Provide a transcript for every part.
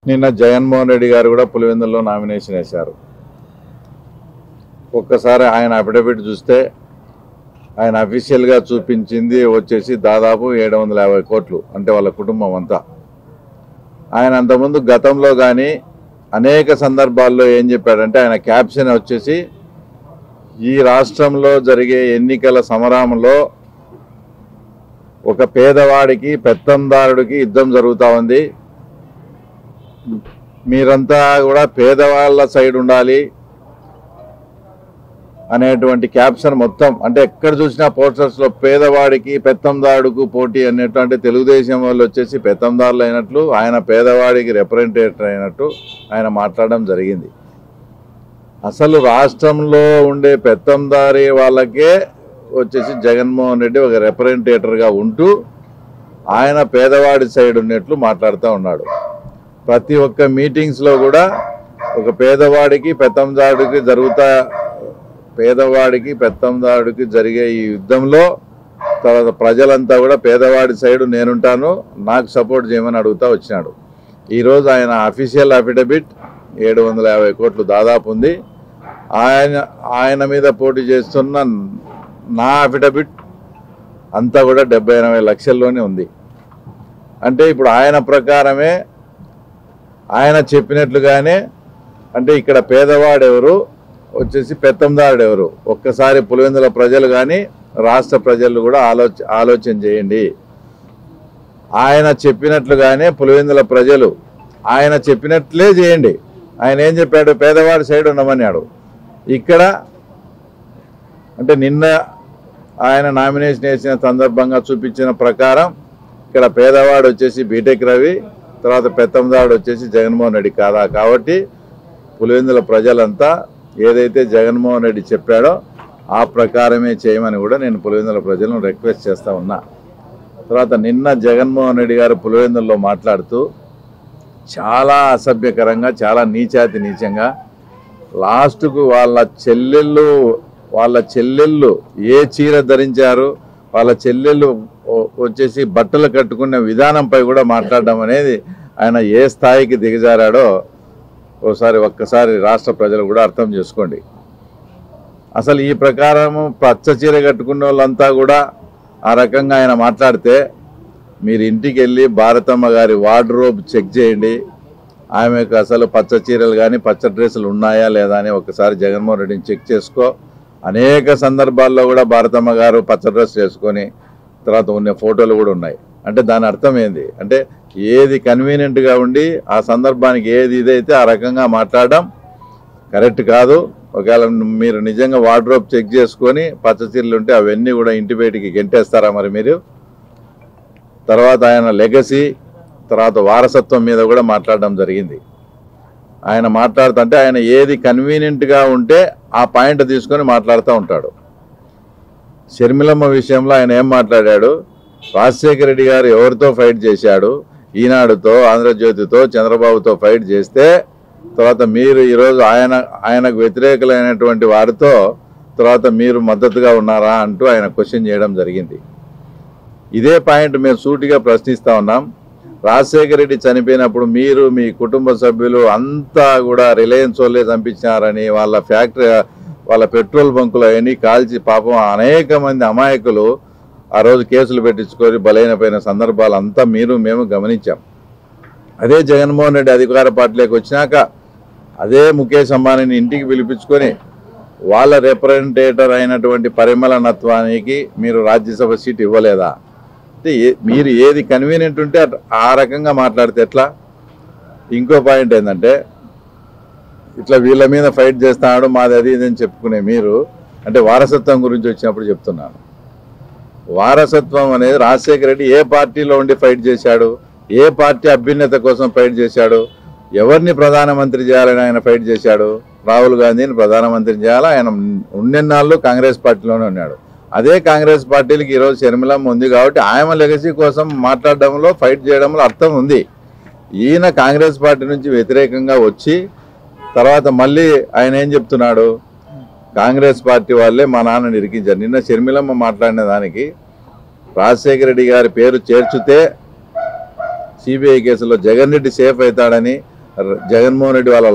నిన్న జగన్మోహన్ రెడ్డి గారు కూడా పులివెందుల్లో నామినేషన్ వేశారు. ఒక్కసారి ఆయన అఫిడవిట్ చూస్తే ఆయన అఫీషియల్గా చూపించింది వచ్చేసి దాదాపు 750 కోట్లు, అంటే వాళ్ళ కుటుంబం అంతా. ఆయన అంతకుముందు గతంలో కానీ అనేక సందర్భాల్లో ఏం చెప్పాడంటే, ఆయన క్యాప్షన్ వచ్చేసి ఈ రాష్ట్రంలో జరిగే ఎన్నికల సమరంలో ఒక పేదవాడికి పెత్తందారుడికి యుద్ధం జరుగుతూ ఉంది, మీరంతా కూడా పేదవాళ్ళ సైడ్ ఉండాలి అనేటువంటి క్యాప్షన్ మొత్తం. అంటే ఎక్కడ చూసినా పోస్టర్స్లో పేదవాడికి పెత్తందారుడుకు పోటీ అన్నట్టు, అంటే తెలుగుదేశం వాళ్ళు వచ్చేసి పెత్తందారులు అయినట్లు, ఆయన పేదవాడికి రిప్రజెంటేటివ్ అయినట్టు ఆయన మాట్లాడడం జరిగింది. అసలు రాష్ట్రంలో ఉండే పెత్తందారి వాళ్ళకే వచ్చేసి జగన్మోహన్ రెడ్డి ఒక రిప్రజెంటేటర్గా ఉంటూ ఆయన పేదవాడి సైడ్ ఉన్నట్లు మాట్లాడుతూ ఉన్నాడు. ప్రతి ఒక్క మీటింగ్స్లో కూడా ఒక పేదవాడికి పెత్తందారుడికి జరిగే ఈ యుద్ధంలో తర్వాత ప్రజలంతా కూడా పేదవాడి సైడు నేనుంటాను, నాకు సపోర్ట్ చేయమని అడుగుతూ వచ్చినాడు. ఈరోజు ఆయన అఫీషియల్ అఫిడవిట్ 750 కోట్లు దాదాపు ఉంది. ఆయన మీద పోటీ చేస్తున్న నా అఫిడవిట్ అంతా కూడా 70-80 లక్షల్లోనే ఉంది. అంటే ఇప్పుడు ఆయన ప్రకారమే ఆయన చెప్పినట్లుగానే, అంటే ఇక్కడ పేదవాడు ఎవరు వచ్చేసి పెత్తందారుడు ఎవరు, ఒక్కసారి పులివెందుల ప్రజలు కానీ రాష్ట్ర ప్రజలు కూడా ఆలోచన చేయండి. ఆయన చెప్పినట్లుగానే పులివెందుల ప్రజలు ఆయన చెప్పినట్లే చేయండి. ఆయన ఏం చెప్పాడు, పేదవాడి సైడ్ ఉండమన్నాడు. ఇక్కడ అంటే నిన్న ఆయన నామినేషన్ వేసిన సందర్భంగా చూపించిన ప్రకారం ఇక్కడ పేదవాడు వచ్చేసి బీటెక్ రవి, తర్వాత పెత్తందారుడు వచ్చేసి జగన్మోహన్ రెడ్డి కాదా. కాబట్టి పులివెందుల ప్రజలంతా ఏదైతే జగన్మోహన్ రెడ్డి చెప్పాడో ఆ ప్రకారమే చేయమని కూడా నేను పులివెందుల ప్రజలను రిక్వెస్ట్ చేస్తూ ఉన్నా. తర్వాత నిన్న జగన్మోహన్ రెడ్డి గారు పులివెందుల్లో మాట్లాడుతూ చాలా అసభ్యకరంగా, చాలా నీచంగా లాస్ట్కు వాళ్ళ చెల్లెళ్ళు ఏ చీర ధరించారు, వాళ్ళ చెల్లెళ్ళు వచ్చేసి బట్టలు కట్టుకునే విధానంపై కూడా మాట్లాడడం అనేది ఆయన ఏ స్థాయికి దిగజారాడో ఒక్కసారి రాష్ట్ర ప్రజలు కూడా అర్థం చేసుకోండి. అసలు ఈ ప్రకారము పచ్చ చీర కట్టుకున్న వాళ్ళంతా కూడా ఆ రకంగా ఆయన మాట్లాడితే మీరు ఇంటికి వెళ్ళి భారతమ్మ గారి వార్డ్రోబ్ చెక్ చేయండి. ఆమెకు అసలు పచ్చ చీరలు కానీ పచ్చ డ్రెస్సులు ఉన్నాయా లేదా అని ఒకసారి జగన్మోహన్ రెడ్డిని చెక్ చేసుకో. అనేక సందర్భాల్లో కూడా భారతమ్మ గారు పచ్చ డ్రెస్ వేసుకొని తర్వాత ఉన్న ఫోటోలు కూడా ఉన్నాయి. అంటే దాని అర్థం ఏంది అంటే, ఏది కన్వీనియంట్గా ఉండి ఆ సందర్భానికి ఏది ఇదైతే ఆ రకంగా మాట్లాడడం కరెక్ట్ కాదు. ఒకవేళ మీరు నిజంగా వార్డ్రోబ్ చెక్ చేసుకొని పచ్చ చీరలు ఉంటే అవన్నీ కూడా ఇంటి బయటికి గెంటేస్తారా మరి మీరు? తర్వాత ఆయన లెగసీ తర్వాత వారసత్వం మీద కూడా మాట్లాడడం జరిగింది. ఆయన మాట్లాడుతుంటే ఆయన ఏది కన్వీనియంట్గా ఉంటే ఆ పాయింట్ తీసుకొని మాట్లాడుతూ ఉంటాడు. షర్మిలమ్మ విషయంలో ఆయన ఏం మాట్లాడాడు, రాజశేఖర రెడ్డి గారు ఎవరితో ఫైట్ చేశాడు, ఈనాడుతో, ఆంధ్రజ్యోతితో, చంద్రబాబుతో ఫైట్ చేస్తే తర్వాత మీరు ఈరోజు ఆయనకు వ్యతిరేకులైనటువంటి వారితో తర్వాత మీరు మద్దతుగా ఉన్నారా అంటూ ఆయన క్వశ్చన్ చేయడం జరిగింది. ఇదే పాయింట్ మేము సూటిగా ప్రశ్నిస్తూ ఉన్నాం. రాజశేఖర రెడ్డి చనిపోయినప్పుడు మీరు మీ కుటుంబ సభ్యులు అంతా కూడా రిలయన్స్ వాళ్ళే చంపించారని వాళ్ళ ఫ్యాక్టరీ వాళ్ళ పెట్రోల్ బంకులు అవన్నీ కాల్చి పాపం అనేక మంది అమాయకులు ఆ రోజు కేసులు పెట్టించుకొని బలైనపోయిన సందర్భాలు అంతా మేము గమనించాం. అదే జగన్మోహన్ రెడ్డి అధికార పార్టీలోకి వచ్చినాక అదే ముఖేష్ అంబానీని ఇంటికి పిలిపించుకొని వాళ్ళ రిప్రజెంటేటర్ అయినటువంటి పరిమళ నత్వానికి మీరు రాజ్యసభ సీట్ ఇవ్వలేదా? అంటే మీరు ఏది కన్వీనియంట్ ఉంటే ఆ రకంగా మాట్లాడితే ఎట్లా? ఇంకో పాయింట్ ఏంటంటే, ఇట్లా వీళ్ళ మీద ఫైట్ చేస్తున్నాడు మాది అది ఇదని చెప్పుకునే మీరు, అంటే వారసత్వం గురించి వచ్చినప్పుడు చెప్తున్నాను. వారసత్వం అనేది రాజశేఖర రెడ్డి ఏ పార్టీలో ఉండి ఫైట్ చేశాడు, ఏ పార్టీ అభ్యున్నత కోసం ఫైట్ చేశాడు, ఎవరిని ప్రధానమంత్రి చేయాలని ఆయన ఫైట్ చేశాడు? రాహుల్ గాంధీని ప్రధానమంత్రి చేయాలా? ఆయన ఉన్నెన్నాళ్ళు కాంగ్రెస్ పార్టీలోనే ఉన్నాడు. అదే కాంగ్రెస్ పార్టీలకి ఈరోజు షర్మిలమ్మ ఉంది కాబట్టి ఆమె లెగసీ కోసం మాట్లాడడంలో ఫైట్ చేయడంలో అర్థం ఉంది. ఈయన కాంగ్రెస్ పార్టీ నుంచి వ్యతిరేకంగా వచ్చి తర్వాత మళ్ళీ ఆయన ఏం చెప్తున్నాడు, కాంగ్రెస్ పార్టీ వాళ్ళే మా నాన్నని ఇరికించారు. నిన్న షర్మిలమ్మ మాట్లాడిన దానికి రాజశేఖర రెడ్డి గారి పేరు చేర్చితే సిబిఐ కేసులో జగన్ రెడ్డి సేఫ్ అవుతాడని జగన్మోహన్ రెడ్డి వాళ్ళ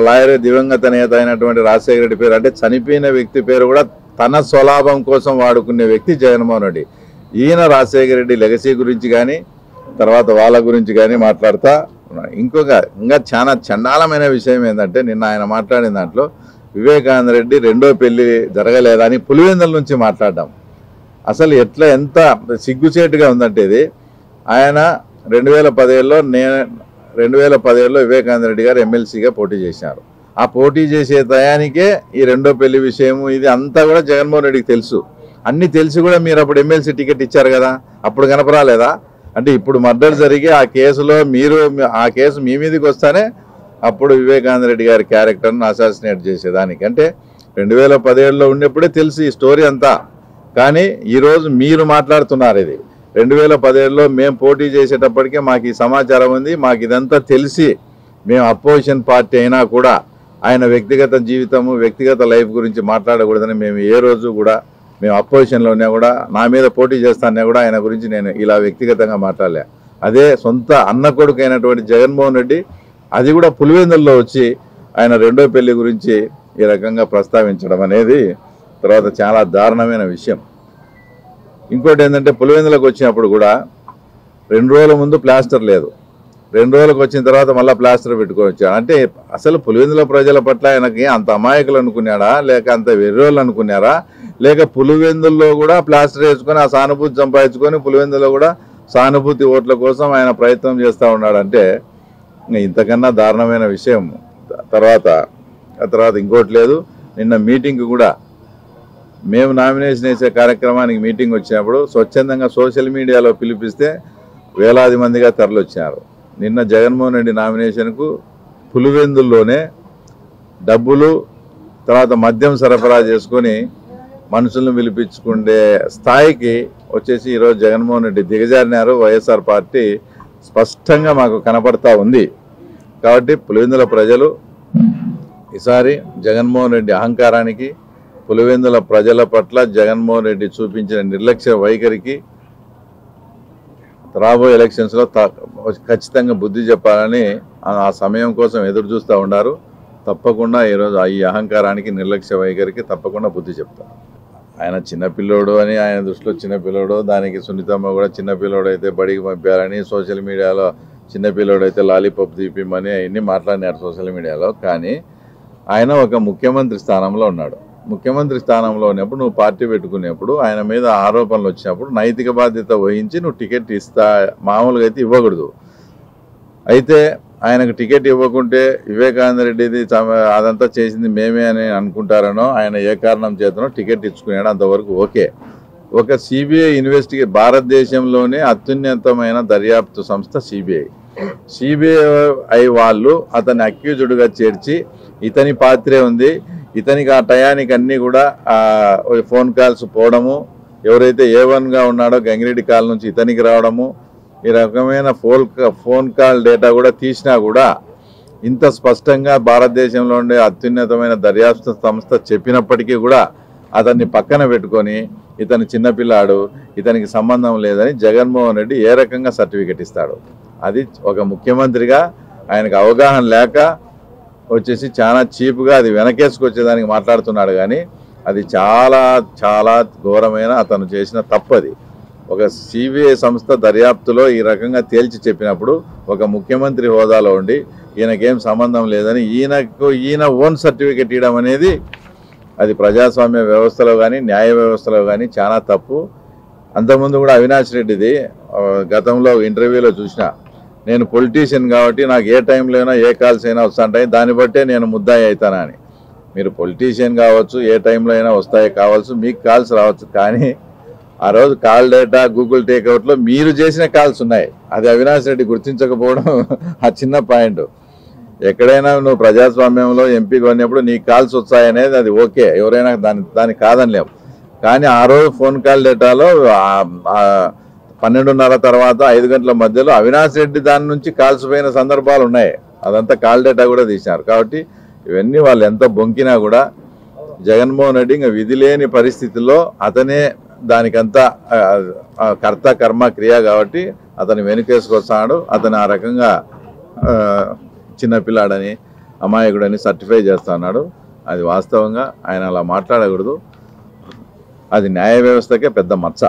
లాయరే దివంగత నేత అయినటువంటి రాజశేఖర రెడ్డి పేరు, అంటే చనిపోయిన వ్యక్తి పేరు కూడా తన స్వలాభం కోసం వాడుకునే వ్యక్తి జగన్మోహన్ రెడ్డి. ఈయన రాజశేఖర రెడ్డి లెగసీ గురించి కానీ తర్వాత వాళ్ళ గురించి కానీ మాట్లాడుతా ఉన్నాడు. ఇంకా చాలా చండాలమైన విషయం ఏంటంటే, నిన్న ఆయన మాట్లాడిన దాంట్లో వివేకానంద రెడ్డి రెండో పెళ్లి జరగలేదా అని పులివెందుల నుంచి మాట్లాడడం అసలు ఎంత సిగ్గుచేటుగా ఉందంటే, ఇది ఆయన 2017లో వివేకానంద రెడ్డి గారు ఎమ్మెల్సీగా పోటీ చేశారు. ఆ పోటీ చేసే టయానికే ఈ రెండో పెళ్లి విషయము ఇది అంతా కూడా జగన్మోహన్ రెడ్డికి తెలుసు. అన్ని తెలిసి కూడా మీరు అప్పుడు ఎమ్మెల్సీ టికెట్ ఇచ్చారు కదా, అప్పుడు కనపరాలేదా? అంటే ఇప్పుడు మర్డర్ జరిగి ఆ కేసులో ఆ కేసు మీ మీదకి వస్తానే అప్పుడు వివేకానంద రెడ్డి గారి క్యారెక్టర్ను అసాసినేట్ చేసేదానికి, అంటే 2017లో ఉన్నప్పుడే తెలుసు ఈ స్టోరీ అంతా. కానీ ఈరోజు మీరు మాట్లాడుతున్నారు ఇది 2017లో మేము పోటీ చేసేటప్పటికే మాకు ఈ సమాచారం ఉంది, మాకు ఇదంతా తెలిసి మేము అపోజిషన్ పార్టీ అయినా కూడా ఆయన వ్యక్తిగత జీవితము వ్యక్తిగత లైఫ్ గురించి మాట్లాడకూడదని మేము ఏ రోజు కూడా, మేము అపోజిషన్లో ఉన్నా కూడా, నా మీద పోటీ చేస్తానే కూడా ఆయన గురించి నేను ఇలా వ్యక్తిగతంగా మాట్లాడలే. అదే సొంత అన్న కొడుకు అయినటువంటి జగన్మోహన్ రెడ్డి అది కూడా పులివెందుల్లో వచ్చి ఆయన రెండో పెళ్లి గురించి ఈ రకంగా ప్రస్తావించడం అనేది తర్వాత చాలా దారుణమైన విషయం. ఇంకోటి ఏంటంటే, పులివెందులకు వచ్చినప్పుడు కూడా 2 రోజుల ముందు ప్లాస్టర్ లేదు, 2 రోజులకు వచ్చిన తర్వాత మళ్ళీ ప్లాస్టర్ పెట్టుకోవచ్చాడు. అంటే అసలు పులివెందుల ప్రజల పట్ల ఆయనకి అంత అమాయకులు అనుకున్నాడా, లేక అంత వెర్రోళ్ళు అనుకున్నారా, లేక పులివెందుల్లో కూడా ప్లాస్టర్ వేసుకొని ఆ సానుభూతి సంపాదించుకొని పులివెందులో కూడా సానుభూతి ఓట్ల కోసం ఆయన ప్రయత్నం చేస్తూ ఉన్నాడంటే ఇంతకన్నా దారుణమైన విషయం. తర్వాత ఇంకోటి లేదు. నిన్న మీటింగ్ కూడా మేము నామినేషన్ వేసే కార్యక్రమానికి మీటింగ్ వచ్చినప్పుడు స్వచ్ఛందంగా సోషల్ మీడియాలో పిలిపిస్తే వేలాది మందిగా తరలివచ్చారు. నిన్న జగన్మోహన్ రెడ్డి నామినేషన్కు పులివెందుల్లోనే డబ్బులు తర్వాత మద్యం సరఫరా చేసుకొని మనుషులను పిలిపించుకునే స్థాయికి వచ్చేసి ఈరోజు జగన్మోహన్ రెడ్డి దిగజారినారు. వైఎస్ఆర్ పార్టీ స్పష్టంగా మాకు కనపడతా ఉంది. కాబట్టి పులివెందుల ప్రజలు ఈసారి జగన్మోహన్ రెడ్డి అహంకారానికి, పులివెందుల ప్రజల పట్ల జగన్మోహన్ రెడ్డి చూపించిన నిర్లక్ష్య వైఖరికి రాబోయే ఎలక్షన్స్లో ఖచ్చితంగా బుద్ధి చెప్పాలని ఆ సమయం కోసం ఎదురు చూస్తూ ఉన్నారు. తప్పకుండా ఈరోజు ఈ అహంకారానికి నిర్లక్ష్య వైఖరికి తప్పకుండా బుద్ధి చెప్తారు. ఆయన చిన్నపిల్లోడు అని, ఆయన దృష్టిలో చిన్నపిల్లోడు, దానికి సునీతమ్మ కూడా చిన్నపిల్లోడు అయితే బడికి పంపారని, సోషల్ మీడియాలో చిన్నపిల్లోడు అయితే లాలీపాప్ తీపిమని అవన్నీ మాట్లాడినారు సోషల్ మీడియాలో. కానీ ఆయన ఒక ముఖ్యమంత్రి స్థానంలో ఉన్నాడు. ముఖ్యమంత్రి స్థానంలో ఉన్నప్పుడు నువ్వు పార్టీ పెట్టుకునేప్పుడు ఆయన మీద ఆరోపణలు వచ్చినప్పుడు నైతిక బాధ్యత వహించి నువ్వు టికెట్ మామూలుగా అయితే ఇవ్వకూడదు. అయితే ఆయనకు టికెట్ ఇవ్వకుంటే వివేకానంద రెడ్డిది అదంతా చేసింది మేమే అని అనుకుంటారనో, ఆయన ఏ కారణం చేతనో టికెట్ ఇచ్చుకున్నాడు, అంతవరకు ఓకే. ఒక సిబిఐ భారతదేశంలోనే అత్యున్నతమైన దర్యాప్తు సంస్థ సిబిఐ వాళ్ళు అతన్ని అక్యూజ్డ్గా చేర్చి ఇతని పాత్రే ఉంది, ఇతనికి ఆ టయానికి అన్నీ కూడా ఫోన్ కాల్స్ పోవడము, ఎవరైతే A1గా ఉన్నాడో గంగిరెడ్డి కాల్ నుంచి ఇతనికి రావడము, ఈ రకమైన ఫోన్ కాల్ డేటా కూడా తీసినా కూడా ఇంత స్పష్టంగా భారతదేశంలో ఉండే అత్యున్నతమైన దర్యాప్తు సంస్థ చెప్పినప్పటికీ కూడా అతన్ని పక్కన పెట్టుకొని ఇతను చిన్నపిల్లాడు, ఇతనికి సంబంధం లేదని జగన్మోహన్ రెడ్డి ఏ రకంగా సర్టిఫికెట్ ఇస్తాడు? అది ఒక ముఖ్యమంత్రిగా ఆయనకు అవగాహన లేక వచ్చేసి చాలా చీప్గా అది వెనకేసుకొచ్చేదానికి మాట్లాడుతున్నాడు. కానీ అది చాలా చాలా ఘోరమైన అతను చేసిన తప్పది. ఒక సిబిఐ సంస్థ దర్యాప్తులో ఈ రకంగా తేల్చి చెప్పినప్పుడు ఒక ముఖ్యమంత్రి హోదాలో ఉండి ఈయనకేం సంబంధం లేదని ఈయన ఓన్ సర్టిఫికెట్ ఇవ్వడం అనేది అది ప్రజాస్వామ్య వ్యవస్థలో కానీ న్యాయ వ్యవస్థలో కానీ చాలా తప్పు. అంతకుముందు కూడా అవినాష్ రెడ్డిది గతంలో ఇంటర్వ్యూలో చూసిన, నేను పొలిటీషియన్ కాబట్టి నాకు ఏ టైంలో అయినా ఏ కాల్స్ అయినా వస్తుంటాయి, దాన్ని బట్టే నేను ముద్దాయి అవుతానా అని. మీరు పొలిటీషియన్ కావచ్చు, ఏ టైంలో అయినా వస్తాయి కావచ్చు, మీకు కాల్స్ రావచ్చు, కానీ ఆ రోజు కాల్ డేటా గూగుల్ టేక్అవుట్లో మీరు చేసిన కాల్స్ ఉన్నాయి. అది అవినాష్ రెడ్డి గుర్తించకపోవడం ఆ చిన్న పాయింట్. ఎక్కడైనా నువ్వు ప్రజాస్వామ్యంలో ఎంపీగా ఉన్నప్పుడు నీ కాల్స్ వచ్చాయనేది అది ఓకే, ఎవరైనా దాన్ని కాదనిలేము. కానీ ఆ రోజు ఫోన్ కాల్ డేటాలో 12:30 తర్వాత 5 గంటల మధ్యలో అవినాష్ రెడ్డి దాని నుంచి కాల్స్ పోయిన సందర్భాలు ఉన్నాయి. అదంతా కాల్ డేటా కూడా తీసినారు. కాబట్టి ఇవన్నీ వాళ్ళు ఎంత బొంకినా కూడా జగన్మోహన్ రెడ్డి ఇంకా విధి లేని పరిస్థితుల్లో అతనే దానికంతా కర్త కర్మ క్రియ కాబట్టి అతను వెనుకేసుకొస్తాడు. అతను ఆ రకంగా చిన్నపిల్లాడని అమాయకుడని సర్టిఫై చేస్తున్నాడు. అది వాస్తవంగా ఆయన అలా మాట్లాడకూడదు. అది న్యాయ వ్యవస్థకే పెద్ద మచ్చ.